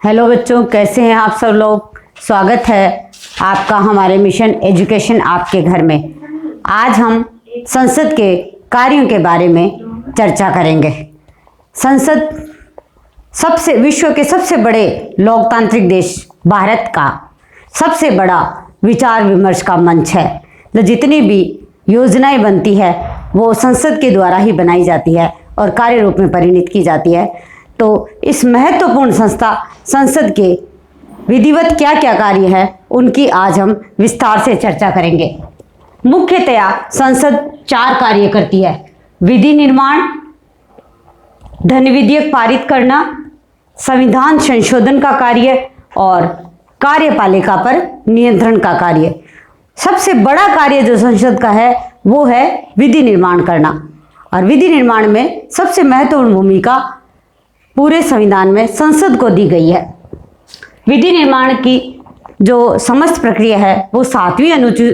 Hello बच्चों, कैसे हैं आप सब लोग। स्वागत है आपका हमारे मिशन एजुकेशन आपके घर में। आज हम संसद के कार्यों के बारे में चर्चा करेंगे। संसद विश्व के सबसे बड़े लोकतांत्रिक देश भारत का सबसे बड़ा विचार विमर्श का मंच है। तो जितनी भी योजनाएं बनती है वो संसद के द्वारा ही बनाई जाती है और कार्य रूप में परिणित की जाती है। तो इस महत्वपूर्ण संस्था संसद के विधिवत क्या क्या कार्य है उनकी आज हम विस्तार से चर्चा करेंगे। मुख्यतया संसद 4 कार्य करती है: विधि निर्माण, धन विधेयक पारित करना, संविधान संशोधन का कार्य और कार्यपालिका पर नियंत्रण का कार्य। सबसे बड़ा कार्य जो संसद का है वो है विधि निर्माण करना, और विधि निर्माण में सबसे महत्वपूर्ण भूमिका पूरे संविधान में संसद को दी गई है। विधि निर्माण की जो समस्त प्रक्रिया है वो 7वीं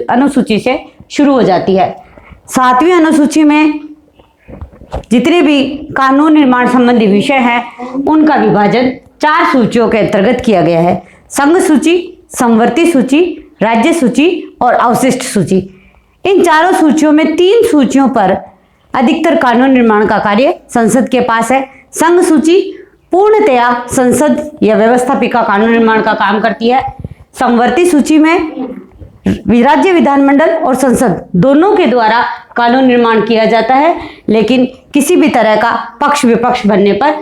अनुसूची से शुरू हो जाती है। 7वीं अनुसूची में जितने भी कानून निर्माण संबंधी विषय हैं उनका विभाजन 4 सूचियों के अंतर्गत किया गया है: संघ सूची, समवर्ती सूची, राज्य सूची और अवशिष्ट सूची। इन चारों सूचियों में 3 सूचियों पर अधिकतर कानून निर्माण का कार्य संसद के पास है। संघ सूची पूर्णतया संसद या व्यवस्थापिका कानून निर्माण का काम करती है। समवर्ती सूची में राज्य विधानमंडल और संसद दोनों के द्वारा कानून निर्माण किया जाता है, लेकिन किसी भी तरह का पक्ष विपक्ष बनने पर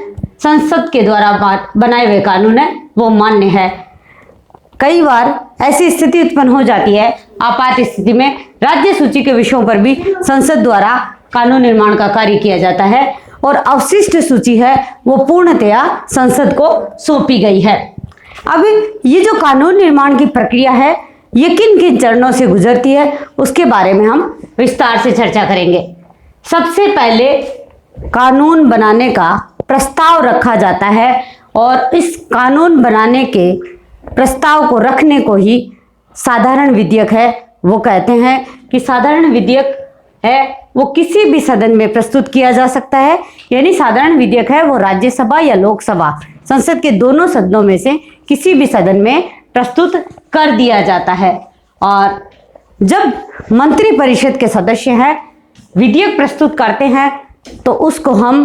संसद के द्वारा बनाए हुए कानून है वो मान्य है। कई बार ऐसी स्थिति उत्पन्न हो जाती है, आपात स्थिति में राज्य सूची के विषयों पर भी संसद द्वारा कानून निर्माण का कार्य किया जाता है, और अवशिष्ट सूची है वो पूर्णतया संसद को सौंपी गई है। अब ये जो कानून निर्माण की प्रक्रिया है ये किन किन चरणों से गुजरती है उसके बारे में हम विस्तार से चर्चा करेंगे। सबसे पहले कानून बनाने का प्रस्ताव रखा जाता है, और इस कानून बनाने के प्रस्ताव को रखने को ही साधारण विधेयक है वो कहते हैं कि साधारण विधेयक है वो किसी भी सदन में प्रस्तुत किया जा सकता है। यानी साधारण विधेयक है वो राज्यसभा या लोकसभा, संसद के दोनों सदनों में से किसी भी सदन में प्रस्तुत कर दिया जाता है। और जब मंत्रिपरिषद के सदस्य हैं विधेयक प्रस्तुत करते हैं तो उसको हम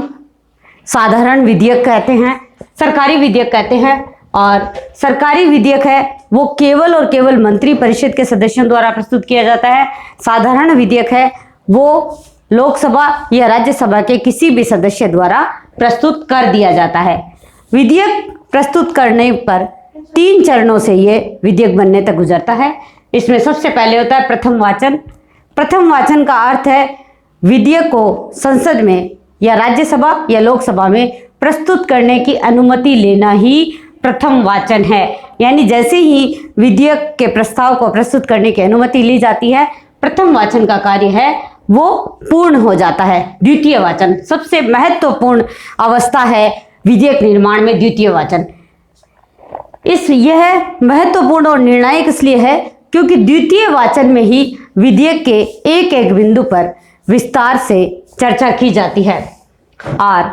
साधारण विधेयक कहते हैं, सरकारी विधेयक कहते हैं। और सरकारी विधेयक है वो केवल और केवल मंत्रिपरिषद के सदस्यों द्वारा प्रस्तुत किया जाता है। साधारण विधेयक है वो लोकसभा या राज्यसभा के किसी भी सदस्य द्वारा प्रस्तुत कर दिया जाता है। विधेयक प्रस्तुत करने पर 3 चरणों से ये विधेयक बनने तक गुजरता है। इसमें सबसे पहले होता है प्रथम वाचन। प्रथम वाचन का अर्थ है विधेयक को संसद में या राज्यसभा या लोकसभा में प्रस्तुत करने की अनुमति लेना ही प्रथम वाचन है। यानी जैसे ही विधेयक के प्रस्ताव को प्रस्तुत करने की अनुमति ली जाती है, प्रथम वाचन का कार्य है वो पूर्ण हो जाता है। द्वितीय वाचन सबसे महत्वपूर्ण अवस्था है विधेयक निर्माण में, द्वितीय वाचन। यह महत्वपूर्ण और निर्णायक इसलिए है क्योंकि द्वितीय वाचन में ही विधेयक के एक एक बिंदु पर विस्तार से चर्चा की जाती है। और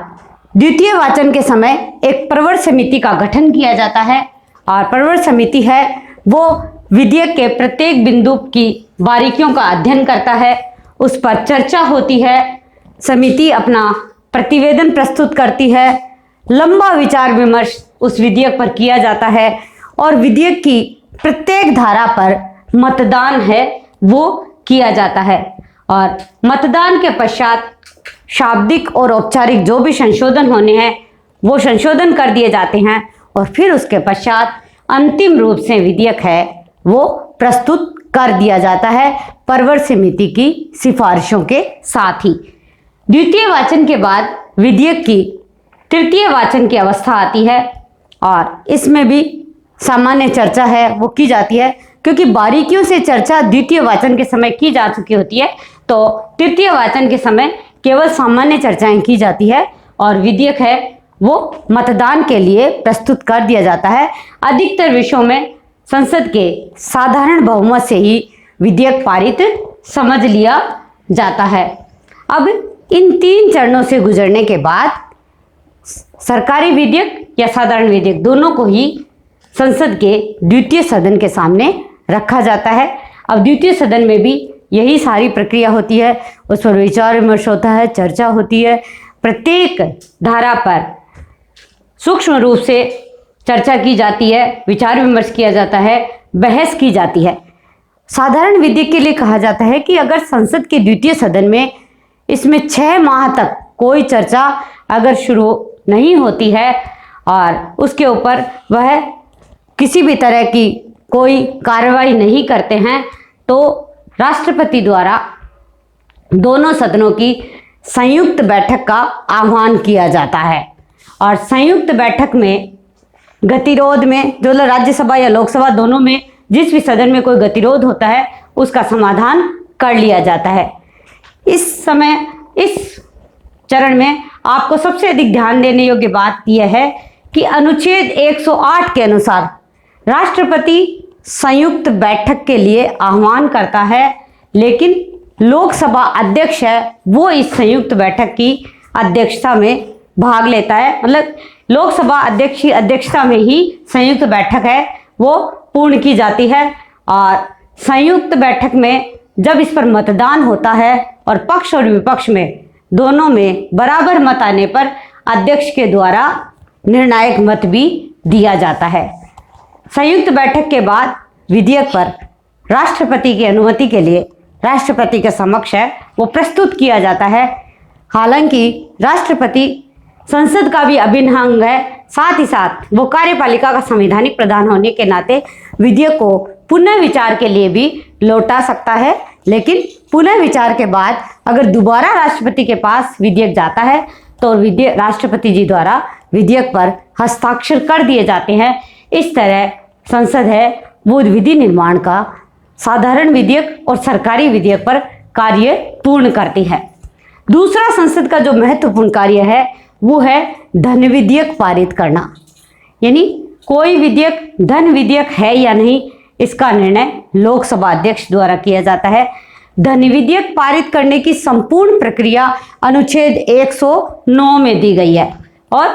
द्वितीय वाचन के समय एक प्रवर समिति का गठन किया जाता है, और प्रवर समिति है वो विधेयक के प्रत्येक बिंदु की बारीकियों का अध्ययन करता है, उस पर चर्चा होती है, समिति अपना प्रतिवेदन प्रस्तुत करती है, लंबा विचार विमर्श उस विधेयक पर किया जाता है, और विधेयक की प्रत्येक धारा पर मतदान है वो किया जाता है। और मतदान के पश्चात शाब्दिक और औपचारिक जो भी संशोधन होने हैं वो संशोधन कर दिए जाते हैं, और फिर उसके पश्चात अंतिम रूप से विधेयक है वो प्रस्तुत कर दिया जाता है प्रवर समिति की सिफारिशों के साथ ही। द्वितीय वाचन के बाद विधेयक की तृतीय वाचन की अवस्था आती है, और इसमें भी सामान्य चर्चा है वो की जाती है, क्योंकि बारीकियों से चर्चा द्वितीय वाचन के समय की जा चुकी होती है। तो तृतीय वाचन के समय केवल सामान्य चर्चाएं की जाती है, और विधेयक है वो मतदान के लिए प्रस्तुत कर दिया जाता है। अधिकतर विषयों में संसद के साधारण बहुमत से ही विधेयक पारित समझ लिया जाता है। अब इन 3 चरणों से गुजरने के बाद सरकारी विधेयक या साधारण विधेयक दोनों को ही संसद के द्वितीय सदन के सामने रखा जाता है। अब द्वितीय सदन में भी यही सारी प्रक्रिया होती है, उस पर विचार विमर्श होता है, चर्चा होती है, प्रत्येक धारा पर सूक्ष्म रूप से चर्चा की जाती है, विचार विमर्श किया जाता है, बहस की जाती है। साधारण विधेयक के लिए कहा जाता है कि अगर संसद के द्वितीय सदन में इसमें 6 माह तक कोई चर्चा अगर शुरू नहीं होती है और उसके ऊपर वह किसी भी तरह की कोई कार्रवाई नहीं करते हैं, तो राष्ट्रपति द्वारा दोनों सदनों की संयुक्त बैठक का आह्वान किया जाता है। और संयुक्त बैठक में गतिरोध में जो राज्यसभा या लोकसभा दोनों में जिस भी सदन में कोई गतिरोध होता है उसका समाधान कर लिया जाता है। इस समय इस चरण में आपको सबसे अधिक ध्यान देने योग्य बात यह है कि अनुच्छेद 108 के अनुसार राष्ट्रपति संयुक्त बैठक के लिए आह्वान करता है, लेकिन लोकसभा अध्यक्ष है वो इस संयुक्त बैठक की अध्यक्षता में भाग लेता है। मतलब लोकसभा अध्यक्ष की अध्यक्षता में ही संयुक्त बैठक है वो पूर्ण की जाती है। और संयुक्त बैठक में जब इस पर मतदान होता है और पक्ष और विपक्ष में दोनों में बराबर मत आने पर अध्यक्ष के द्वारा निर्णायक मत भी दिया जाता है। संयुक्त बैठक के बाद विधेयक पर राष्ट्रपति की अनुमति के लिए राष्ट्रपति के समक्ष है वो प्रस्तुत किया जाता है। हालांकि राष्ट्रपति संसद का भी अभिन्न अंग है, साथ ही साथ वो कार्यपालिका का संवैधानिक प्रधान होने के नाते विधेयक को पुनः विचार के लिए भी लौटा सकता है। लेकिन पुनः विचार के बाद अगर दोबारा राष्ट्रपति के पास विधेयक जाता है तो विधेयक राष्ट्रपति जी द्वारा विधेयक पर हस्ताक्षर कर दिए जाते हैं। इस तरह संसद है वो विधि निर्माण का साधारण विधेयक और सरकारी विधेयक पर कार्य पूर्ण करती है। दूसरा संसद का जो महत्वपूर्ण कार्य है वो है धन विधेयक पारित करना, यानी कोई विधेयक धन विधेयक है या नहीं इसका निर्णय लोकसभा अध्यक्ष द्वारा किया जाता है। धन विधेयक पारित करने की संपूर्ण प्रक्रिया अनुच्छेद 109 में दी गई है और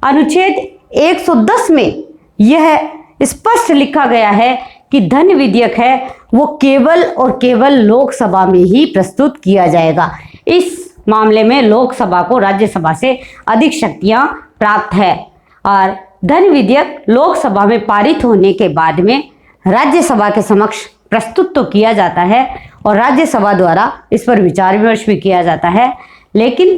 अनुच्छेद 110 में यह स्पष्ट लिखा गया है कि धन विधेयक है वो केवल और केवल लोकसभा में ही प्रस्तुत किया जाएगा। इस मामले में लोकसभा को राज्यसभा से अधिक शक्तियां प्राप्त है और धन विधेयक लोकसभा में पारित होने के बाद में राज्यसभा के समक्ष प्रस्तुत तो किया जाता है और राज्यसभा द्वारा इस पर विचार विमर्श भी किया जाता है। लेकिन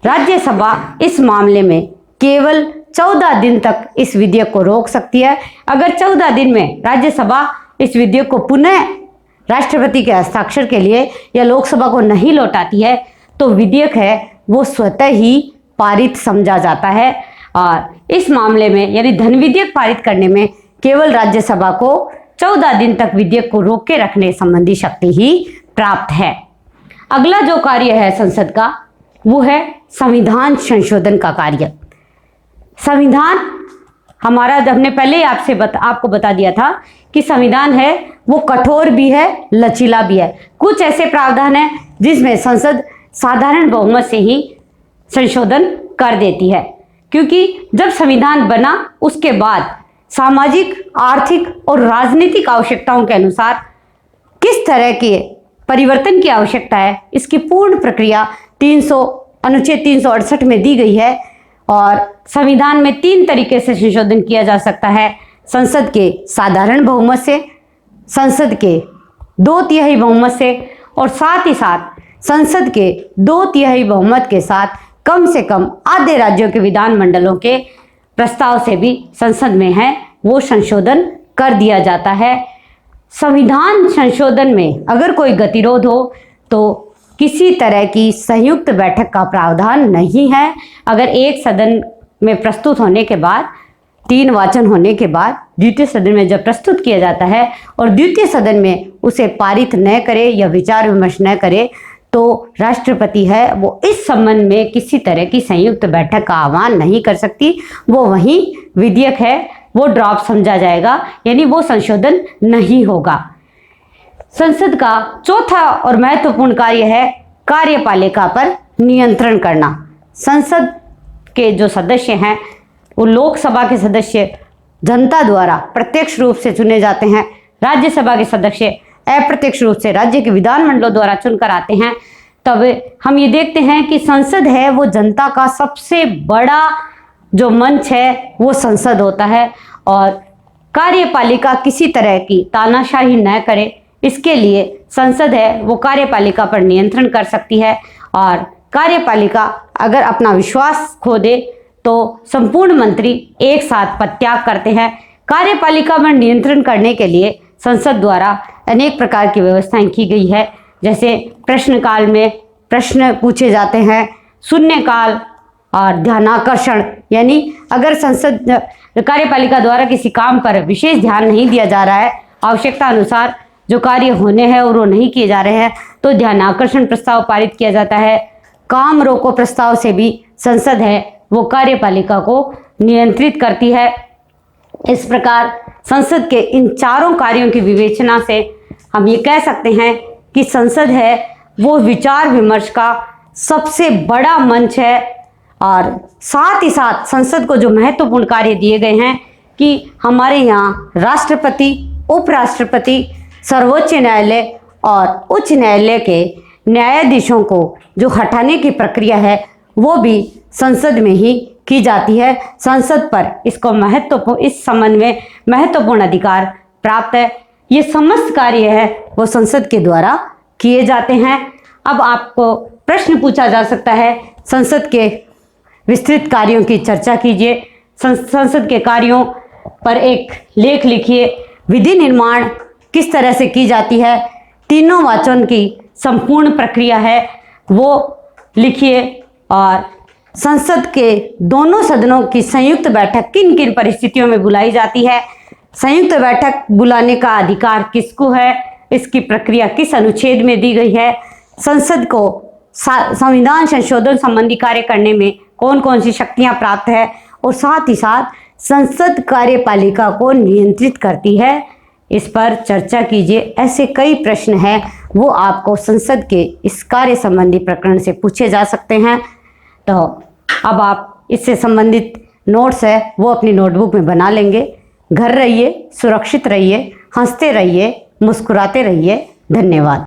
राज्यसभा इस मामले में केवल 14 दिन तक इस विधेयक को रोक सकती है। अगर 14 दिन में राज्यसभा इस विधेयक को पुनः राष्ट्रपति के हस्ताक्षर के लिए या लोकसभा को नहीं लौटाती है तो विधेयक है वो स्वतः ही पारित समझा जाता है। और इस मामले में यानी धन विधेयक पारित करने में केवल राज्यसभा को 14 दिन तक विधेयक को रोक के रखने संबंधी शक्ति ही प्राप्त है। अगला जो कार्य है संसद का वो है संविधान संशोधन का कार्य। संविधान हमारा हमने पहले ही आपको बता दिया था कि संविधान है वो कठोर भी है, लचीला भी है। कुछ ऐसे प्रावधान है जिसमें संसद साधारण बहुमत से ही संशोधन कर देती है, क्योंकि जब संविधान बना उसके बाद सामाजिक, आर्थिक और राजनीतिक आवश्यकताओं के अनुसार किस तरह के परिवर्तन की आवश्यकता है इसकी पूर्ण प्रक्रिया अनुच्छेद 368 में दी गई है। और संविधान में 3 तरीके से संशोधन किया जा सकता है। संसद के साधारण बहुमत से, संसद के 2/3 बहुमत से और साथ ही साथ संसद के 2/3 बहुमत के साथ कम से कम आधे राज्यों के विधानमंडलों के प्रस्ताव से भी संसद में है वो संशोधन कर दिया जाता है। संविधान संशोधन में अगर कोई गतिरोध हो तो किसी तरह की संयुक्त बैठक का प्रावधान नहीं है। अगर एक सदन में प्रस्तुत होने के बाद 3 वाचन होने के बाद द्वितीय सदन में जब प्रस्तुत किया जाता है और द्वितीय सदन में उसे पारित न करे या विचार विमर्श न करे तो राष्ट्रपति है वो इस संबंध में किसी तरह की संयुक्त बैठक का आह्वान नहीं कर सकती। वो वही विधेयक है वो ड्रॉप समझा जाएगा, यानी वो संशोधन नहीं होगा। संसद का चौथा और महत्वपूर्ण कार्य है कार्यपालिका पर नियंत्रण करना। संसद के जो सदस्य हैं वो लोकसभा के सदस्य जनता द्वारा प्रत्यक्ष रूप से चुने जाते हैं, राज्यसभा के सदस्य अप्रत्यक्ष रूप से राज्य के विधानमंडलों द्वारा चुनकर आते हैं, तब हम ये देखते हैं कि संसद है वो जनता का सबसे बड़ा जो मंच है वो संसद होता है। और कार्यपालिका किसी तरह की तानाशाही न करे, इसके लिए संसद है वो कार्यपालिका पर नियंत्रण कर सकती है। और कार्यपालिका अगर अपना विश्वास खो दे तो संपूर्ण मंत्री एक साथ पदत्याग करते हैं। कार्यपालिका पर नियंत्रण करने के लिए संसद द्वारा अनेक प्रकार की व्यवस्थाएं की गई है, जैसे प्रश्नकाल में प्रश्न पूछे जाते हैं, शून्यकाल और ध्यानाकर्षण, यानी अगर संसद कार्यपालिका द्वारा किसी काम पर विशेष ध्यान नहीं दिया जा रहा है, आवश्यकता अनुसार जो कार्य होने हैं और वो नहीं किए जा रहे हैं, तो ध्यानाकर्षण प्रस्ताव पारित किया जाता है। काम रोको प्रस्ताव से भी संसद है वो कार्यपालिका को नियंत्रित करती है। इस प्रकार संसद के इन चारों कार्यों की विवेचना से हम ये कह सकते हैं कि संसद है वो विचार विमर्श का सबसे बड़ा मंच है। और साथ ही साथ संसद को जो महत्वपूर्ण कार्य दिए गए हैं कि हमारे यहाँ राष्ट्रपति, उपराष्ट्रपति, सर्वोच्च न्यायालय और उच्च न्यायालय के न्यायाधीशों को जो हटाने की प्रक्रिया है वो भी संसद में ही की जाती है। संसद पर इसको इस संबंध में महत्वपूर्ण अधिकार प्राप्त है। ये समस्त कार्य है वो संसद के द्वारा किए जाते हैं। अब आपको प्रश्न पूछा जा सकता है, संसद के विस्तृत कार्यों की चर्चा कीजिए, संसद के कार्यों पर एक लेख लिखिए, विधि निर्माण किस तरह से की जाती है, तीनों वाचन की संपूर्ण प्रक्रिया है वो लिखिए, और संसद के दोनों सदनों की संयुक्त बैठक किन किन परिस्थितियों में बुलाई जाती है, संयुक्त बैठक बुलाने का अधिकार किसको है, इसकी प्रक्रिया किस अनुच्छेद में दी गई है, संसद को संविधान संशोधन संबंधी कार्य करने में कौन कौन सी शक्तियां प्राप्त है, और साथ ही साथ संसद कार्यपालिका को नियंत्रित करती है, इस पर चर्चा कीजिए। ऐसे कई प्रश्न हैं वो आपको संसद के इस कार्य संबंधी प्रकरण से पूछे जा सकते हैं। तो अब आप इससे संबंधित नोट्स है वो अपनी नोटबुक में बना लेंगे। घर रहिए, सुरक्षित रहिए, हंसते रहिए, मुस्कुराते रहिए। धन्यवाद।